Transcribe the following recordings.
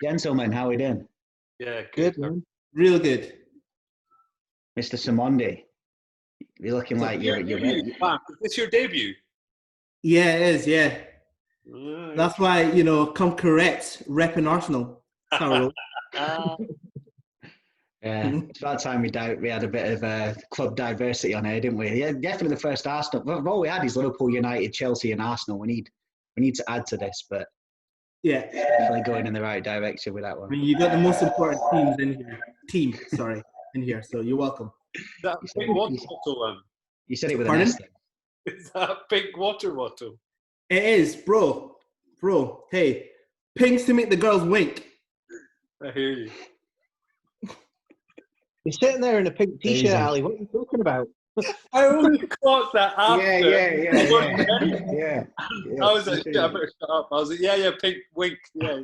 Gentlemen, how are we doing? Yeah, Good, man. Real good. Mr. Simondi, you're looking like you're ready. Man, is this your debut? Yeah, it is, yeah. Right. That's why, come correct, repping Arsenal. That's how I roll. Yeah, it's about time we had a bit of club diversity on here, didn't we? Yeah, definitely the first Arsenal. Well, all we had is Liverpool, United, Chelsea, and Arsenal. We need to add to this, but Yeah. definitely going in the right direction with that I one. mean, you got the most important teams in here. So you're welcome. That big water bottle, You said it with Pardon? an S then. Is that a big water bottle? It is, bro. Hey, pinks to make the girls wink. I hear you. You're sitting there in a pink t-shirt, Easy. Ali. What are you talking about? I only caught that after. Yeah. I was like, shut up. I was like, yeah, pink wink. Yeah.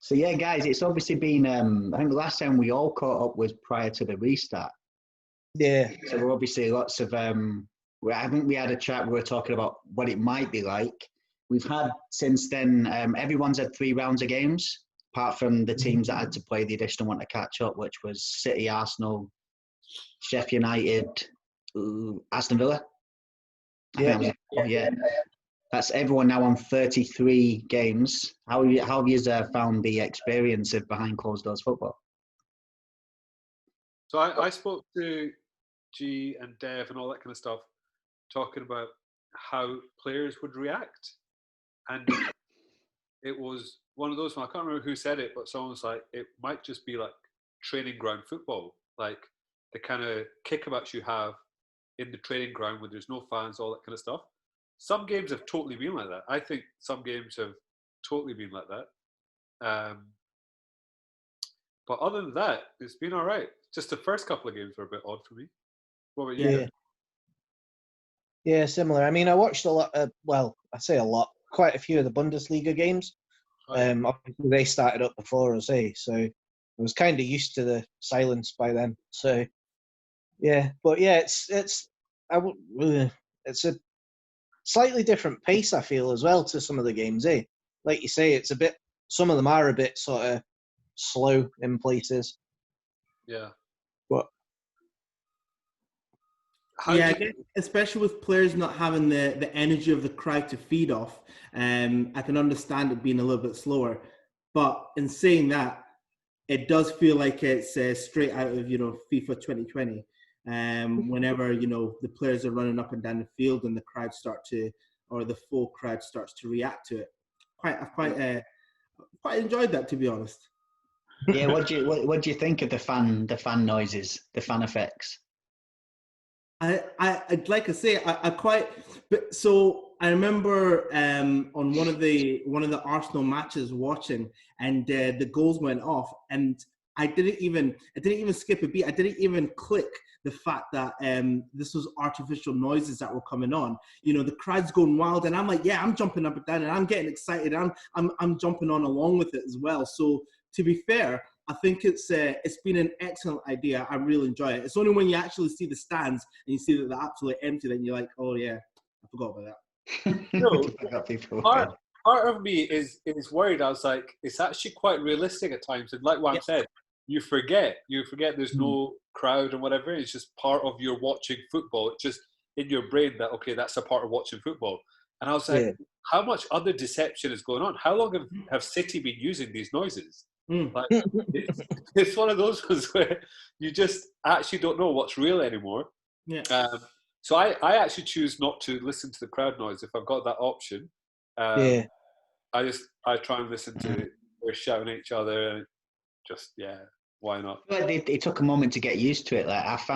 So yeah, guys, it's obviously been. I think the last time we all caught up was prior to the restart. Yeah. So we're obviously lots of. I think we had a chat. We were talking about what it might be like. We've had since then. Everyone's had 3 rounds of games, apart from the teams that had to play the additional one to catch up, which was City, Arsenal, Sheffield United, Aston Villa. Yeah. That's everyone now on 33 games. How have you found the experience of behind closed doors football? So I spoke to G and Dev and all that kind of stuff, talking about how players would react. And it was one of those, I can't remember who said it, but someone was like, it might just be like training ground football, like the kind of kickabouts you have in the training ground when there's no fans, all that kind of stuff. Some games have totally been like that. I think some games have totally been like that. But other than that, it's been all right. Just the first couple of games were a bit odd for me. What about you? Yeah, similar. I mean, I watched a lot. I say a lot. Quite a few of the Bundesliga games. Obviously, they started up before us, so I was kind of used to the silence by then. So, yeah, but yeah, it's a slightly different pace, I feel, as well, to some of the games, Like you say, it's a bit. Some of them are a bit sort of slow in places. Yeah. But I guess, especially with players not having the energy of the crowd to feed off, I can understand it being a little bit slower. But in saying that, it does feel like it's straight out of FIFA 2020. Whenever the players are running up and down the field and the crowd the full crowd starts to react to it. I've quite enjoyed that, to be honest. Yeah, what do you think of the fan noises, the fan effects? I'd like to say I remember on one of the Arsenal matches watching, and the goals went off, and I didn't even skip a beat. I didn't even click the fact that this was artificial noises that were coming on. The crowd's going wild, and I'm like, yeah, I'm jumping up and down, and I'm getting excited. I'm jumping on along with it as well. So to be fair, I think it's been an excellent idea. I really enjoy it. It's only when you actually see the stands and you see that they're absolutely empty, then you're like, oh yeah, I forgot about that. No, part of me is worried. I was like, it's actually quite realistic at times. And like what I said, you forget there's no crowd and whatever. It's just part of your watching football. It's just in your brain that, okay, that's a part of watching football. And I was like, how much other deception is going on? How long have City been using these noises? Like, it's one of those ones where you just actually don't know what's real anymore. Yeah. So I actually choose not to listen to the crowd noise if I've got that option. I try and listen to they're shouting at each other and just why not? It took a moment to get used to it. Like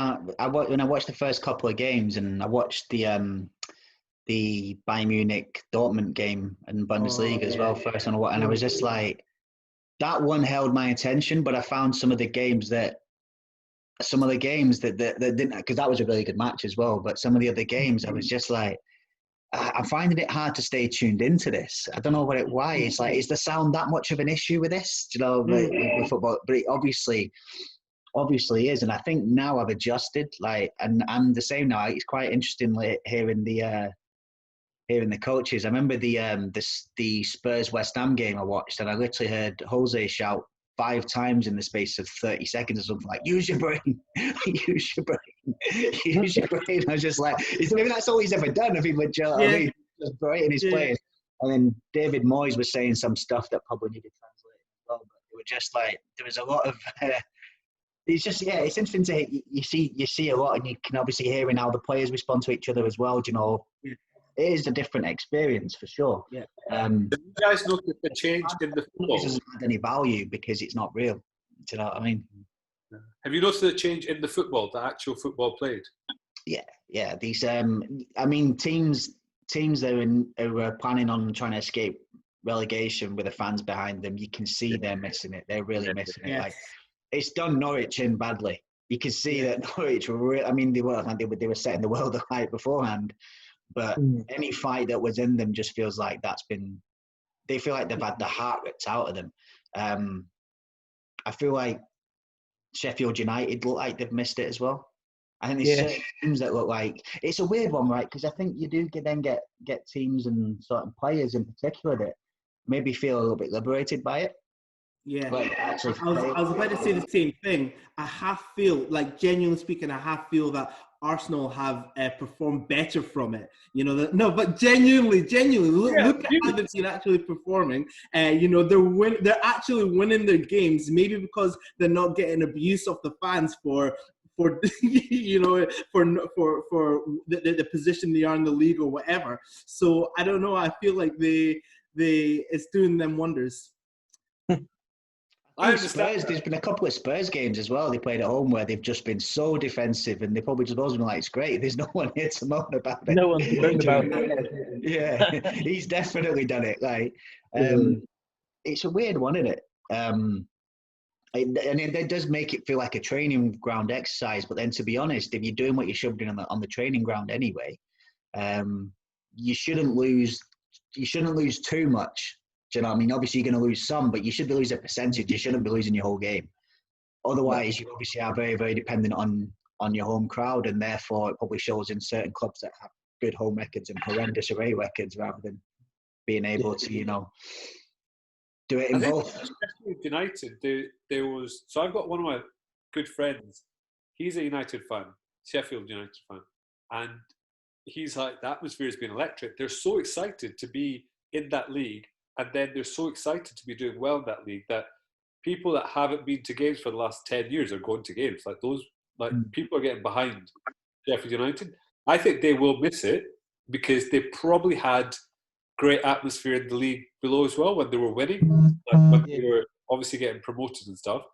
when I watched the first couple of games, and I watched the Bayern Munich Dortmund game and Bundesliga as well first, and I was just like, that one held my attention. But I found some of the games that didn't, because that was a really good match as well. But some of the other games, I was just like, I'm finding it hard to stay tuned into this. I don't know why. It's like, is the sound that much of an issue with this? With football? But it obviously is. And I think now I've adjusted. And I'm the same now. It's quite interesting hearing the hearing the coaches. I remember the Spurs West Ham game I watched, and I literally heard Jose shout 5 times in the space of 30 seconds or something, like, use your brain, use your brain, use your brain. I was just like, maybe that's all he's ever done. I mean, just berating his players. And then David Moyes was saying some stuff that probably needed translating as well. But it was just like, there was a lot of, it's just, it's interesting to, you see a lot, and you can obviously hear in how the players respond to each other as well. You know, it is a different experience for sure. Yeah. Have you guys looked at the change in the football? It doesn't have any value because it's not real. Do you know what I mean? Have you noticed the change in the football, the actual football played? Yeah. These, I mean, teams that are planning on trying to escape relegation with the fans behind them, you can see they're missing it. They're really missing it. Like, it's done Norwich in badly. You can see that Norwich were. I mean, they were setting the world alight beforehand, but any fight that was in them just feels like they feel like they've had the heart ripped out of them. I feel like Sheffield United look like they've missed it as well. I think there's certain teams that look like, it's a weird one, right? Because I think you do get teams and certain players in particular that maybe feel a little bit liberated by it. Yeah, like, actually, I was about to say the same thing. I half feel, like, genuinely speaking, I half feel that Arsenal have performed better from it. You know, but genuinely, look at how they've been actually performing. You know, they're actually winning their games, maybe because they're not getting abuse of the fans for you know, for the position they are in the league or whatever. So I don't know. I feel like it's doing them wonders. I understand. There's been a couple of Spurs games as well they played at home where they've just been so defensive, and they probably just always been like, it's great, there's no one here to moan about it. No one's moaned about it. Yeah, he's definitely done it. Like, it's a weird one, isn't it? And it does make it feel like a training ground exercise, but then, to be honest, if you're doing what you should be doing on the training ground anyway, you shouldn't lose too much. Do you know what I mean? Obviously, you're going to lose some, but you should be losing a percentage. You shouldn't be losing your whole game. Otherwise, you obviously are very, very dependent on your home crowd, and therefore it probably shows in certain clubs that have good home records and horrendous away records, rather than being able to, you know, do it in both. United, there was. So I've got one of my good friends. He's a United fan, Sheffield United fan, and he's like, the atmosphere has been electric. They're so excited to be in that league. And then they're so excited to be doing well in that league that people that haven't been to games for the last 10 years are going to games. Like, those, like, people are getting behind Sheffield United. I think they will miss it because they probably had great atmosphere in the league below as well when they were winning, when they were obviously getting promoted and stuff.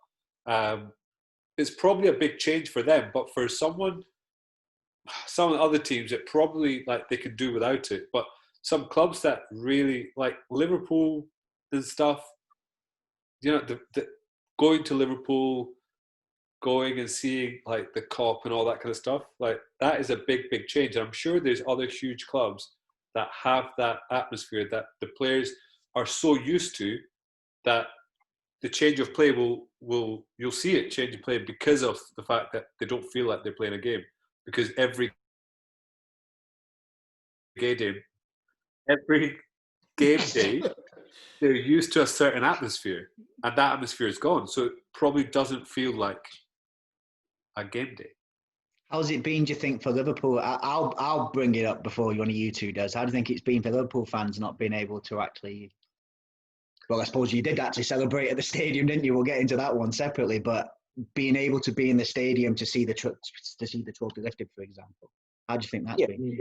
It's probably a big change for them, but for some of the other teams, it probably, like, they could do without it. But some clubs that really, like Liverpool and stuff, you know, the going to Liverpool, going and seeing, like, the Kop and all that kind of stuff, like, that is a big, big change. And I'm sure there's other huge clubs that have that atmosphere that the players are so used to that the change of play you'll see it change of play because of the fact that they don't feel like they're playing a game, because every game day, they're used to a certain atmosphere, and that atmosphere is gone. So it probably doesn't feel like a game day. How's it been, do you think, for Liverpool? I'll bring it up before one of you two does. How do you think it's been for Liverpool fans not being able to actually... Well, I suppose you did actually celebrate at the stadium, didn't you? We'll get into that one separately, but being able to be in the stadium to see the trophy lifted, for example. How do you think that's been?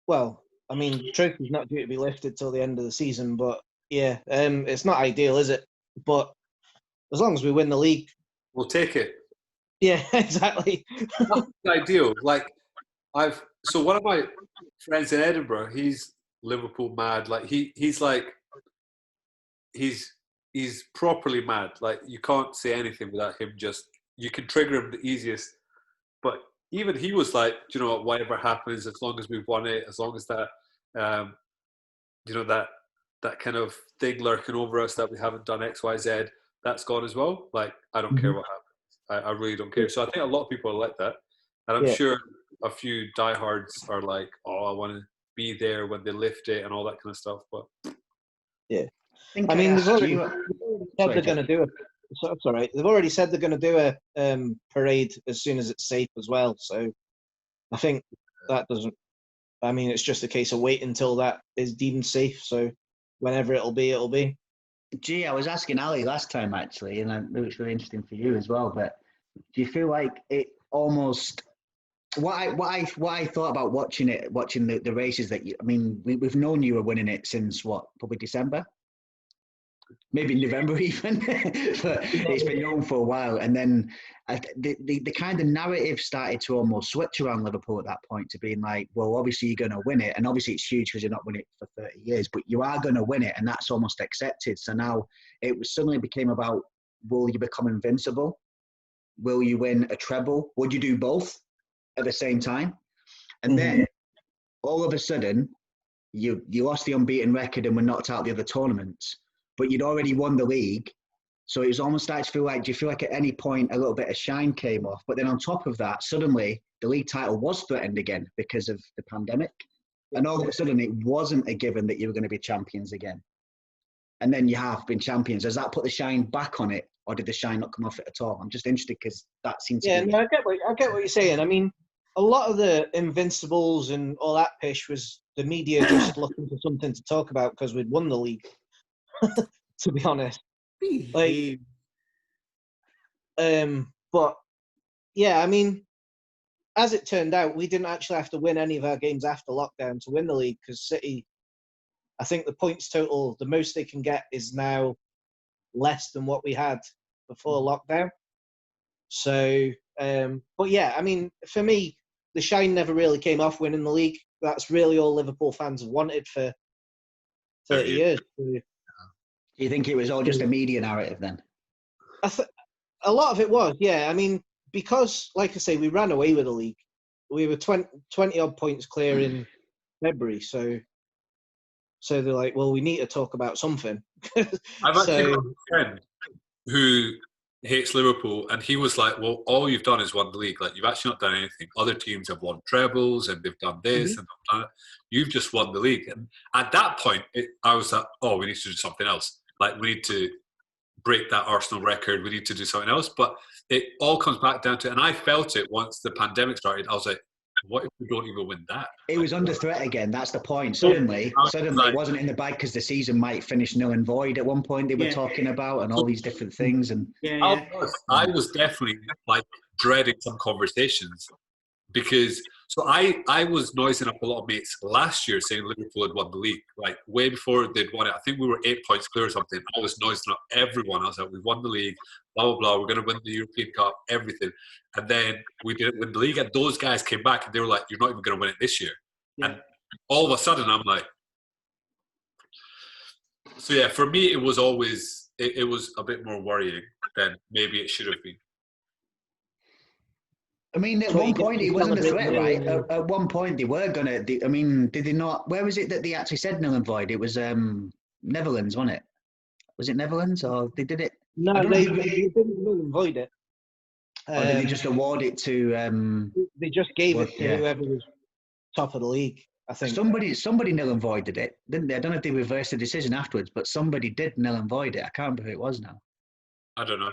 Well, I mean, the trophy's not due to be lifted till the end of the season, but yeah, it's not ideal, is it? But as long as we win the league, we'll take it. Yeah, exactly. That's ideal. Like, so one of my friends in Edinburgh, he's Liverpool mad. Like, he's like, he's properly mad. Like, you can't say anything without him. Just, you can trigger him the easiest. But even he was like, you know, whatever happens, as long as we've won it, as long as that, you know, that kind of thing lurking over us that we haven't done X, Y, Z, that's gone as well. Like, I don't care what happens. I really don't care. So I think a lot of people are like that. And I'm sure a few diehards are like, oh, I want to be there when they lift it and all that kind of stuff. But yeah, think I mean, they've asked already you- said Sorry, they're going to do a. So, sorry, they've already said they're going to do a parade as soon as it's safe as well. So I think that doesn't. I mean, it's just a case of waiting until that is deemed safe. So whenever it'll be, it'll be. Gee, I was asking Ali last time actually, and I know it's really interesting for you as well. But do you feel like it almost? What I thought about watching the races that I mean, we've known you were winning it since what, probably December, maybe November even, but it's been known for a while. And then the kind of narrative started to almost switch around Liverpool at that point to being like, well, obviously you're going to win it, and obviously it's huge because you're not winning it for 30 years, but you are going to win it, and that's almost accepted. So now suddenly became about, will you become invincible? Will you win a treble? Would you do both at the same time? And then all of a sudden, you lost the unbeaten record and were knocked out the other tournaments, but you'd already won the league. So it was almost starting to feel like, do you feel like at any point a little bit of shine came off? But then on top of that, suddenly the league title was threatened again because of the pandemic. And all of a sudden it wasn't a given that you were going to be champions again. And then you have been champions. Has that put the shine back on it, or did the shine not come off it at all? I'm just interested because that seems to be... No, I get what you're saying. I mean, a lot of the Invincibles and all that pish was the media just looking for something to talk about because we'd won the league. To be honest, like, but yeah, I mean, as it turned out, we didn't actually have to win any of our games after lockdown to win the league because City, I think the points total, the most they can get is now less than what we had before lockdown. So, but yeah, I mean, for me, the shine never really came off winning the league. That's really all Liverpool fans have wanted for 30 years. Do you think it was all just a media narrative then? A lot of it was, yeah. I mean, because, like I say, we ran away with the league. We were 20 odd points clear in February. So they're like, well, we need to talk about something. I've actually got a friend who hates Liverpool, and he was like, well, all you've done is won the league. Like, you've actually not done anything. Other teams have won trebles and they've done this and they've done it. You've just won the league. And at that point, I was like, oh, we need to do something else. Like, we need to break that Arsenal record. We need to do something else. But it all comes back down to, and I felt it once the pandemic started. I was like, what if we don't even win that? It was under threat again. That's the point. Suddenly it wasn't in the bag because the season might finish null and void at one point. They were talking about and all these different things. And I was definitely like dreading some conversations because I was noising up a lot of mates last year saying Liverpool had won the league, like way before they'd won it. I think we were 8 points clear or something. I was noising up everyone. I was like, we've won the league, blah, blah, blah. We're going to win the European Cup, everything. And then we didn't win the league. And those guys came back and they were like, you're not even going to win it this year. Yeah. And all of a sudden, I'm like, so yeah, for me, it was always, it was a bit more worrying than maybe it should have been. I mean, at one point, it wasn't a threat, right? At one point, they were going to... I mean, did they not... Where was it that they actually said null and void? It was Netherlands, wasn't it? Was it Netherlands, or they did it? No, they didn't null and void it. Or did they just award it to... they just gave it to whoever was top of the league, I think. Somebody null and voided it, didn't they? I don't know if they reversed the decision afterwards, but somebody did null and void it. I can't remember who it was now. I don't know.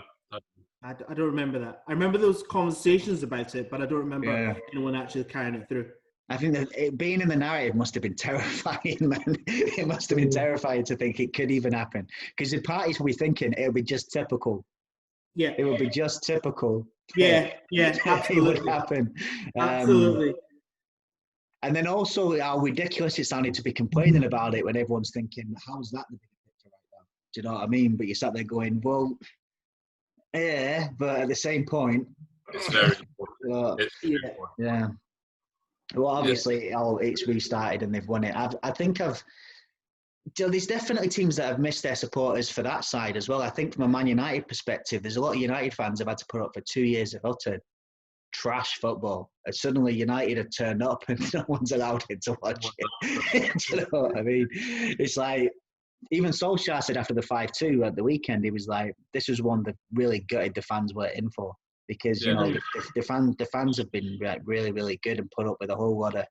I don't remember that. I remember those conversations about it, but I don't remember anyone actually carrying it through. I think that it being in the narrative must have been terrifying, man. It must have been terrifying to think it could even happen. Because the parties will be thinking it would be just typical. Yeah. It would be just typical. Yeah, absolutely. It would happen. Absolutely. And then also how ridiculous it sounded to be complaining about it when everyone's thinking, how's that the bigger picture right now? Do you know what I mean? But you sat there going, well... Yeah, but at the same point, it's very important. Yeah. Well, obviously, it's restarted and they've won it. I think there's definitely teams that have missed their supporters for that side as well. I think from a Man United perspective, there's a lot of United fans have had to put up for 2 years of utter trash football. And suddenly United have turned up and no one's allowed it to watch it. Do you know what I mean? It's like, even Solskjaer said after the 5-2 at the weekend, he was like, this was one that really gutted the fans were in for because, you know, the fans have been really, really good and put up with a whole lot of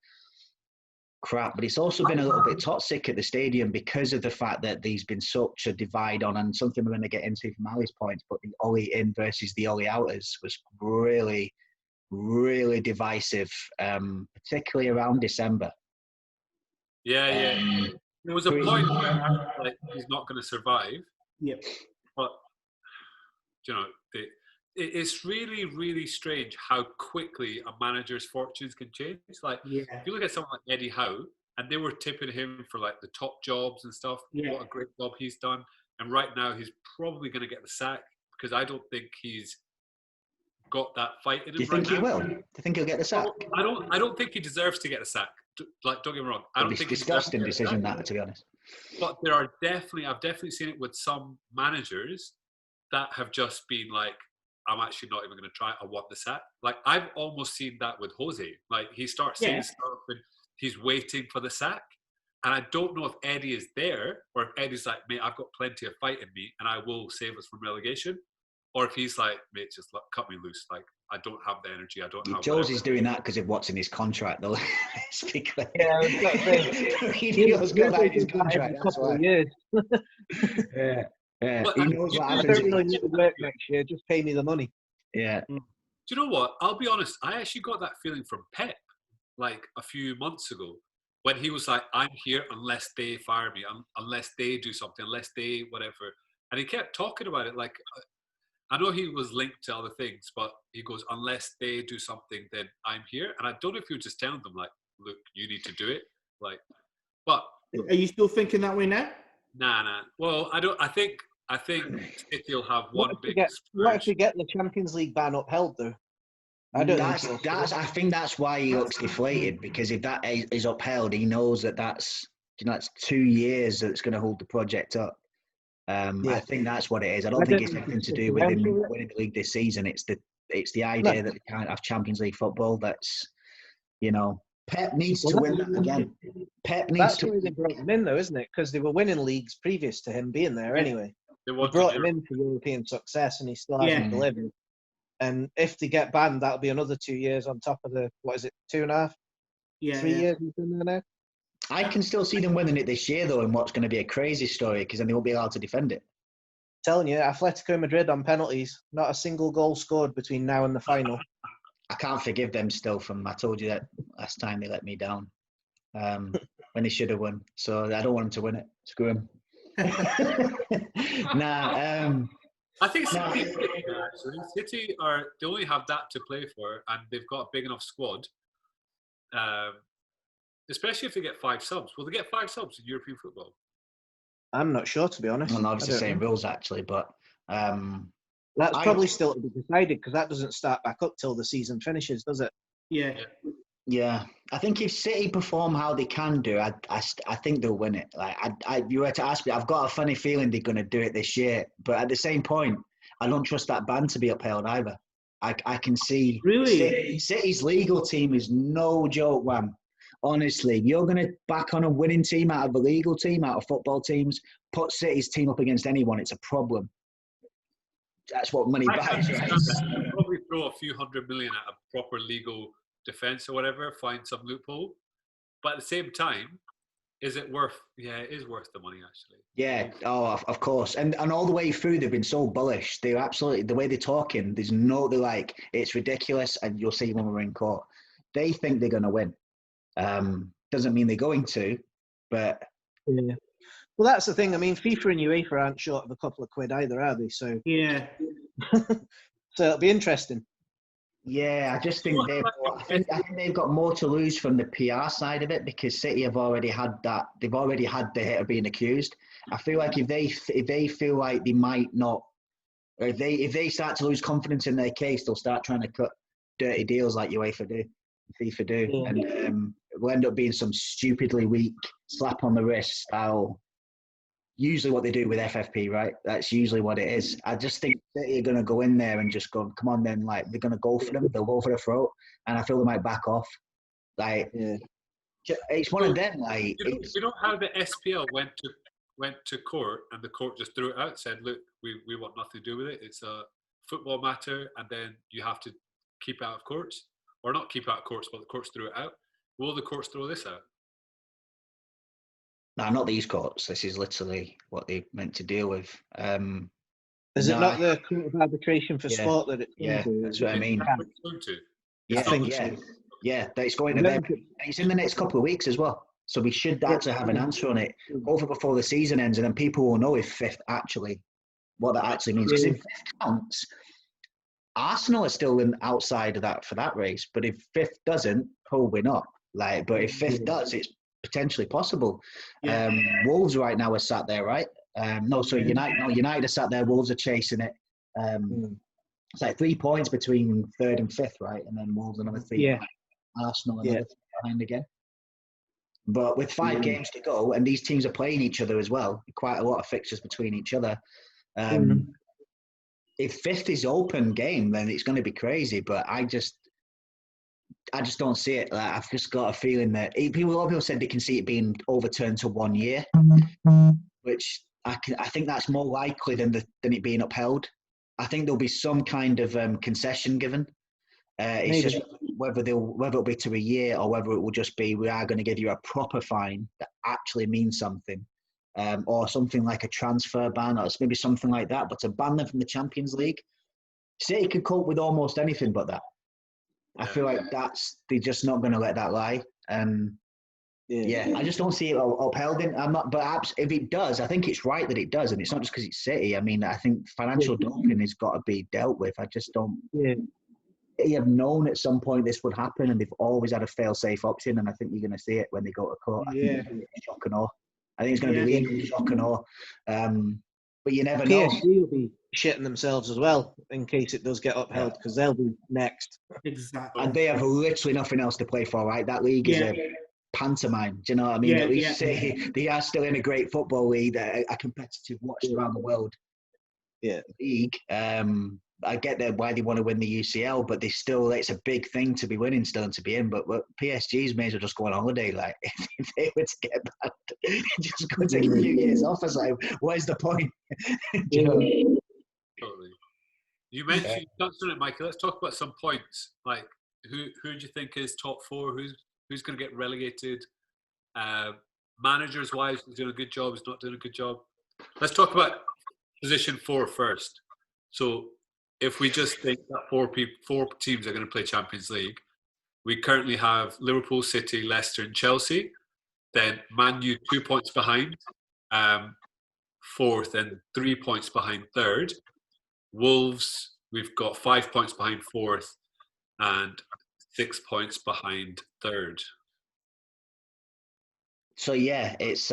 crap, but it's also been a little bit toxic at the stadium because of the fact that there's been such a divide on, and something we're going to get into from Ali's points, but the Ollie in versus the Ollie outers was really, really divisive, particularly around December. Yeah. There was a point where I was like, he's not going to survive. Yep. But, it's really, really strange how quickly a manager's fortunes can change. Like, if you look at someone like Eddie Howe, and they were tipping him for like the top jobs and stuff. Yeah. What a great job he's done. And right now he's probably going to get the sack because I don't think he's got that fight in him. Do you think he will? Do you think he'll get the sack? I don't think he deserves to get a sack. Like, don't get me wrong. I don't think it's disgusting decision that, to be honest. But I've definitely seen it with some managers that have just been like, I'm actually not even going to try. I want the sack. Like, I've almost seen that with Jose. Like, he starts saying stuff and he's waiting for the sack. And I don't know if Eddie is there, or if Eddie's like, mate, I've got plenty of fight in me and I will save us from relegation. Or if he's like, mate, just cut me loose. Like, I don't have the energy. I don't have Josie's doing that because of what's in his contract, though. Basically. Yeah, I was going to say. He's got that in his contract. That's why. Years. Yeah. But he knows what happens. I don't really need to work next year. Just pay me the money. Yeah. Do you know what? I'll be honest. I actually got that feeling from Pep, like a few months ago, when he was like, I'm here unless they fire me, unless they do something, unless they whatever. And he kept talking about it like, I know he was linked to other things, but he goes, unless they do something, then I'm here. And I don't know if he was just telling them, like, look, you need to do it. Like, but are you still thinking that way now? Nah. Well, I think City will have one big. What if we get the Champions League ban upheld, though? I think that's why he looks deflated, because if that is upheld, he knows that's 2 years that it's going to hold the project up. I think that's what it is. I don't think it's anything to do with him winning the league this season. It's the idea that they can't have Champions League football. That's, Pep needs to win that again. That's why they brought him in, though, isn't it? Because they were winning leagues previous to him being there anyway. They brought him in for European success, and he still hasn't delivered. And if they get banned, that'll be another 2 years on top of the, 2.5? 3 years he's been there now? I can still see them winning it this year, though, in what's going to be a crazy story, because then they won't be allowed to defend it. Telling you, Atletico Madrid on penalties, not a single goal scored between now and the final. I can't forgive them still I told you that last time they let me down when they should have won. So I don't want them to win it. Screw them. I think City they only have that to play for, and they've got a big enough squad. Especially if they get 5 subs. Will they get 5 subs in European football? I'm not sure, to be honest. Well, obviously the same rules, actually, but... that's probably still to be decided, because that doesn't start back up till the season finishes, does it? Yeah. I think if City perform how they can do, I think they'll win it. Like, if you were to ask me, I've got a funny feeling they're going to do it this year. But at the same point, I don't trust that ban to be upheld either. I can see... Really? City's legal team is no joke, man. Honestly, you're going to back on a winning team out of a legal team, out of football teams, put City's team up against anyone, it's a problem. That's what money buys, right? Probably throw a few $100 million at a proper legal defence or whatever, find some loophole. But at the same time, is it worth... Yeah, it is worth the money, actually. Yeah, of course. And all the way through, they've been so bullish. They're absolutely... The way they're talking, they're like, it's ridiculous, and you'll see when we're in court. They think they're going to win. Doesn't mean they're going to, but... Yeah. Well, that's the thing. I mean, FIFA and UEFA aren't short of a couple of quid either, are they? So yeah. So it'll be interesting. Yeah, I just think I think they've got more to lose from the PR side of it, because City have already had that. They've already had the hit of being accused. I feel like if they feel like they might not, or if they start to lose confidence in their case, they'll start trying to cut dirty deals like UEFA do, FIFA do, and it will end up being some stupidly weak slap on the wrist style. Usually what they do with FFP, right? That's usually what it is. I just think City are going to go in there and just go, come on then, like, they're going to go for them. They'll go for the throat. And I feel they might back off. Like, it's one of them. Like, you know how the SPL went to court, and the court just threw it out, said, look, we want nothing to do with it. It's a football matter, and then you have to keep out of courts. Or not keep out of courts, but the courts threw it out. Will the courts throw this out? No, not these courts. This is literally what they're meant to deal with. Is it no, not the Court of Arbitration for Yeah, Sport that it's yeah, going to? that's what I mean. I think so. Yeah, that it's going to there. It's in the next couple of weeks as well. So we should actually have an answer on it, hopefully before the season ends, and then people will know if fifth actually, what that actually means. Because if fifth counts, Arsenal are still outside of that for that race. But if fifth doesn't, probably not. But if fifth does, it's potentially possible. Yeah. Wolves right now are sat there, right? United are sat there. Wolves are chasing it. It's like 3 points between third and fifth, right? And then Wolves another 3 behind. Arsenal another 3 behind again. But with 5 games to go, and these teams are playing each other as well, quite a lot of fixtures between each other. If fifth is open game, then it's going to be crazy. But I just don't see it. I've just got a feeling that a lot of people said they can see it being overturned to 1 year, which I think that's more likely than it being upheld. I think there'll be some kind of concession given. It's just whether it'll be to a year or whether it will just be we are going to give you a proper fine that actually means something, or something like a transfer ban or maybe something like that. But to ban them from the Champions League, City could cope with almost anything but that. I feel like they're just not going to let that lie. I just don't see it upheld. But perhaps if it does, I think it's right that it does, and it's not just because it's City. I mean, I think financial doping has got to be dealt with. I just don't. They have known at some point this would happen, and they've always had a fail-safe option. And I think you're going to see it when they go to court. I think it's shock and awe. I think it's going to be legal shock and awe. But you never know. PSG will be shitting themselves as well in case it does get upheld because they'll be next. Exactly. And they have literally nothing else to play for, right? That league is a pantomime. Do you know what I mean? At least they are still in a great football league, a competitive watched around the world league. I get that why they want to win the UCL, but it's a big thing to be winning still and to be in. But PSG's may as well just go on holiday. Like if they were to get banned, just go take a few years off. It's like, where's the point? Totally. You mentioned you touched on it, Michael. Let's talk about some points. Like who do you think is top 4? Who's going to get relegated? Managers wise, who's doing a good job? Who's not doing a good job? Let's talk about position 4 first. So if we just think that 4 teams are going to play Champions League, we currently have Liverpool, City, Leicester, and Chelsea. Then Man U 2 points behind, 4th, and 3 points behind 3rd. Wolves, we've got 5 points behind 4th, and 6 points behind 3rd. So it's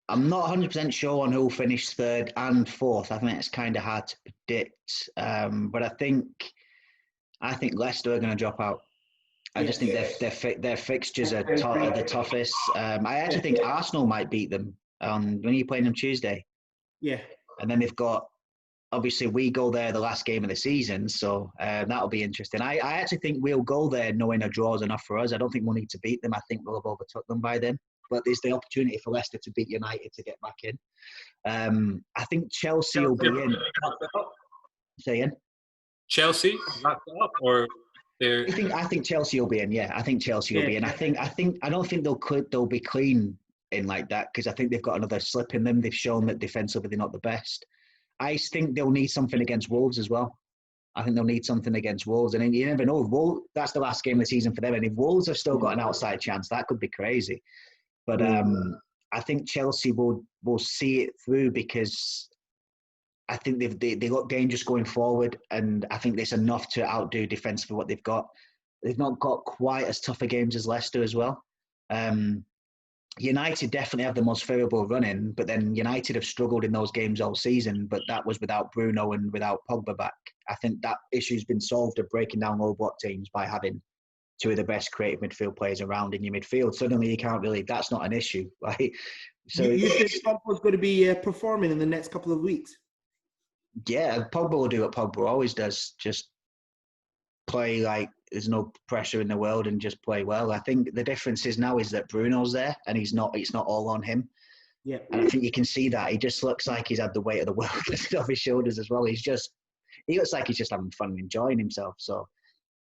I'm not 100% sure on who'll finish 3rd and 4th. I think it's kind of hard to predict. But I think Leicester are going to drop out. I just think their fixtures are the toughest. I actually think Arsenal might beat them. When are you playing them Tuesday? Yeah. And then they've got, obviously, we go there the last game of the season, so that'll be interesting. I actually think we'll go there knowing a draw is enough for us. I don't think we'll need to beat them. I think we'll have overtook them by then. But there's the opportunity for Leicester to beat United to get back in. I think Chelsea will be in. Say again? Chelsea wrapped it up, or they're? I think Chelsea will be in. Yeah, I think Chelsea will be in. I don't think they'll be clean in like that because I think they've got another slip in them. They've shown that defensively they're not the best. I think they'll need something against Wolves as well. I think they'll need something against Wolves, and you never know. That's the last game of the season for them, and if Wolves have still got an outside chance, that could be crazy. But I think Chelsea will see it through because I think they look dangerous going forward, and I think there's enough to outdo defence for what they've got. They've not got quite as tough a games as Leicester as well. United definitely have the most favourable run-in, but then United have struggled in those games all season, but that was without Bruno and without Pogba back. I think that issue's been solved of breaking down low block teams by having 2 of the best creative midfield players around in your midfield. Suddenly you can't really, that's not an issue, right? So you think Pogba's going to be performing in the next couple of weeks? Yeah, Pogba will do what Pogba always does, just play like there's no pressure in the world and just play well. I think the difference is now is that Bruno's there and it's not all on him. Yeah. And I think you can see that. He just looks like he's had the weight of the world lifted off his shoulders as well. He looks like he's just having fun and enjoying himself. So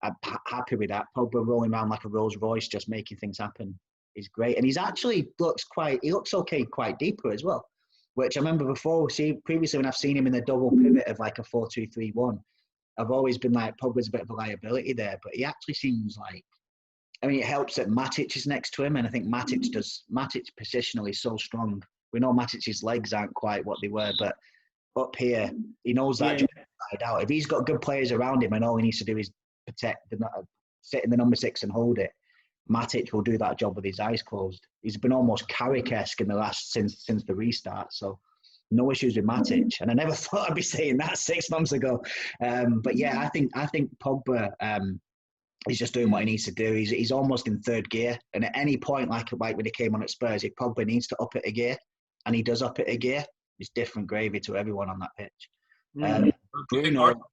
I'm happy with that. Pogba rolling around like a Rolls Royce, just making things happen. is great, and he looks okay quite deeper as well. Which I remember previously when I've seen him in the double pivot of like a 4-2-3-1, I've always been like Pogba's a bit of a liability there, but he actually seems like, I mean, it helps that Matic is next to him, and I think Matic positionally is so strong. We know Matic's legs aren't quite what they were, but up here, he knows that job inside out. If he's got good players around him and all he needs to do is sit in the number 6 and hold it, Matic will do that job with his eyes closed. He's been almost Carrick-esque in the last since the restart. So no issues with Matic. And I never thought I'd be saying that 6 months ago. But yeah, I think Pogba is just doing what he needs to do. He's almost in third gear. And at any point, like when he came on at Spurs, if Pogba needs to up it a gear, and he does up it a gear, it's different gravy to everyone on that pitch. Bruno. Do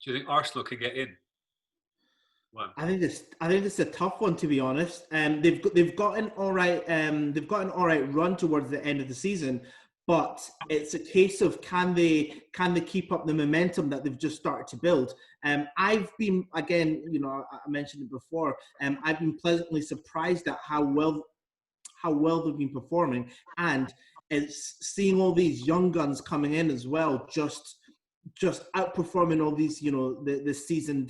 you think Arsenal could get in? Wow. I think it's a tough one, to be honest. They've got an all right run towards the end of the season, but it's a case of can they keep up the momentum that they've just started to build. I've been, again, I mentioned it before. I've been pleasantly surprised at how well they've been performing, and it's seeing all these young guns coming in as well, just outperforming all these, the seasoned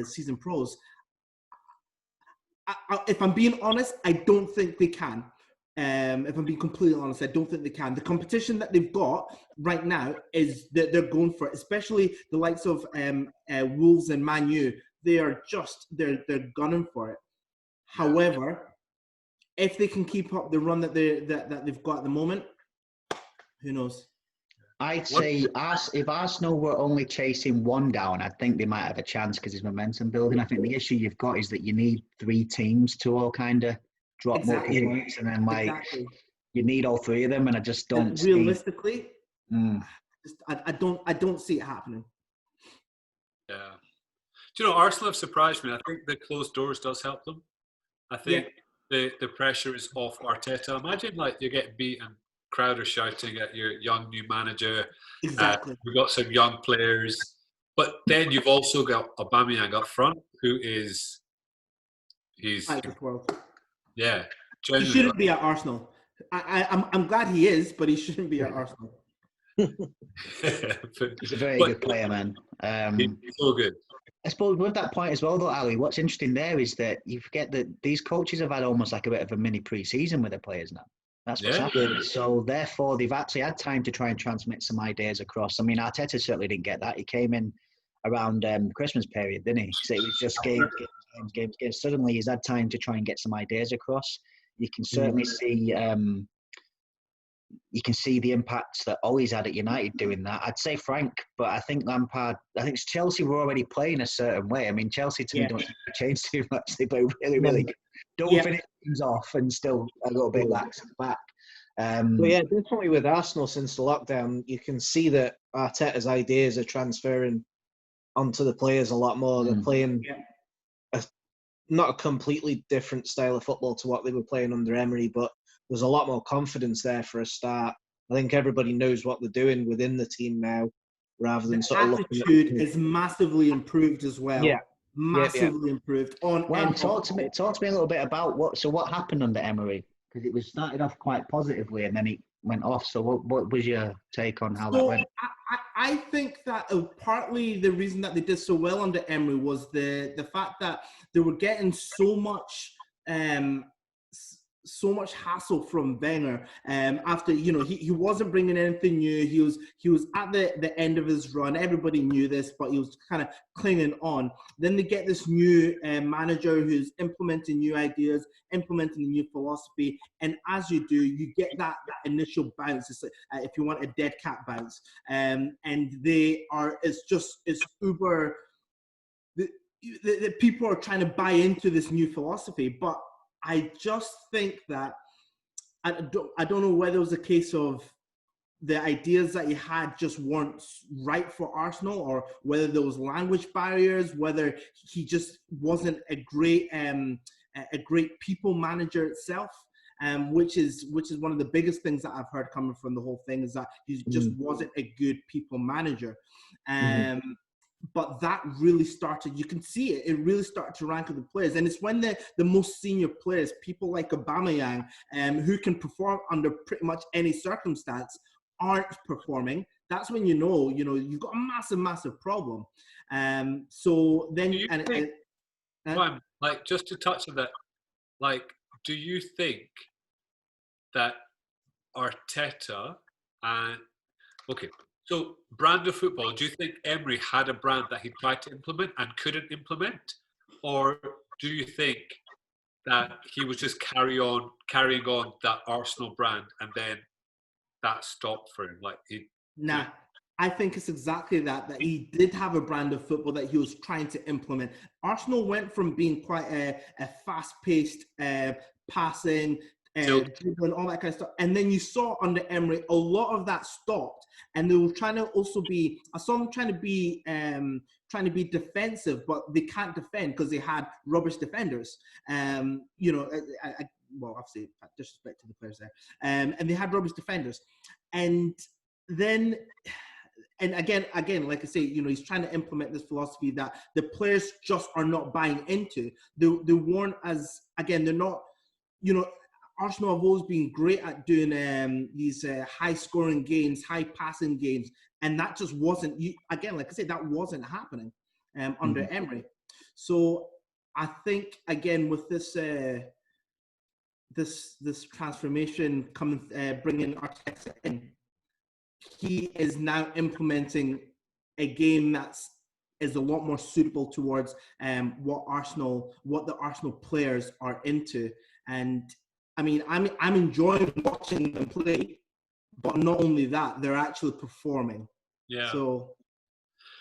season pros. If I'm being honest, I don't think they can. If I'm being completely honest, I don't think they can. The competition that they've got right now is that they're going for it, especially the likes of Wolves and Man U. They're gunning for it. However, if they can keep up the run that they've got at the moment, who knows? I'd say if Arsenal were only chasing one down, I think they might have a chance because it's momentum building. I think the issue you've got is that you need 3 teams to all kind of drop more points, and then you need all 3 of them, and I just don't realistically. I don't see it happening. Yeah. Do you know, Arsenal have surprised me. I think the closed doors does help them. I think the pressure is off Arteta. Imagine you get beaten. Crowd are shouting at your young new manager. Exactly. We've got some young players, but then you've also got Aubameyang up front, who he's yeah. He shouldn't be at Arsenal. I'm glad he is, but he shouldn't be at Arsenal. He's a very good player, man. He's so good. I suppose with that point as well, though, Ali, what's interesting there is that you forget that these coaches have had almost like a bit of a mini pre-season with their players now. That's what's happened. So therefore, they've actually had time to try and transmit some ideas across. I mean, Arteta certainly didn't get that. He came in around Christmas period, didn't he? So it was just games. Suddenly, he's had time to try and get some ideas across. You can certainly see. You can see the impacts that Ollie's had at United doing that. I'd say Frank, but I think Lampard. I think Chelsea were already playing a certain way. I mean, Chelsea to me don't change too much. They play really, really good. Don't finish things off and still a little bit lax at the back. But yeah, definitely with Arsenal since the lockdown, you can see that Arteta's ideas are transferring onto the players a lot more. They're playing not a completely different style of football to what they were playing under Emery, but there's a lot more confidence there for a start. I think everybody knows what they're doing within the team now, rather than sort of looking at attitude is massively improved as well. Yeah. Massively improved. Talk to me a little bit about what happened under Emery, because it was started off quite positively and then it went off. So what was your take on how that went? I think that partly the reason that they did so well under Emery was the fact that they were getting so much hassle from Wenger after he wasn't bringing anything new. He was at the end of his run. Everybody knew this, but he was kind of clinging on. Then they get this new manager who's implementing new ideas, implementing a new philosophy, and as you do, you get that initial bounce. It's if you want a dead cat bounce, and it's uber. The people are trying to buy into this new philosophy, but I just think that I don't know whether it was a case of the ideas that he had just weren't right for Arsenal, or whether there was language barriers, whether he just wasn't a great people manager itself, which is one of the biggest things that I've heard coming from the whole thing, is that he just wasn't a good people manager. but that really started, you can see it really started to rank with the players. And it's when the most senior players, people like Aubameyang, who can perform under pretty much any circumstance, aren't performing. That's when you know you've got a massive problem. So then, like, just to touch on that, like, do you think that Arteta and so brand of football, do you think Emery had a brand that he tried to implement and couldn't implement? Or do you think that he was just carrying on that Arsenal brand and then that stopped for him? I think it's exactly that he did have a brand of football that he was trying to implement. Arsenal went from being quite a fast-paced, passing, dribbling, all that kind of stuff. And then you saw under Emery, a lot of that stopped. And they were trying to also I saw them trying to be defensive, but they can't defend because they had rubbish defenders. Obviously, disrespect to the players there. And they had rubbish defenders. And then... And again, like I say, he's trying to implement this philosophy that the players just are not buying into. They weren't they're not, Arsenal have always been great at doing these high-scoring games, high-passing games, and that just wasn't, like I said, that wasn't happening under Emery. So I think, again, with this this transformation coming, bringing Arteta in, he is now implementing a game is a lot more suitable towards what the Arsenal players are into. And I mean, I'm enjoying watching them play, but not only that, they're actually performing. Yeah. So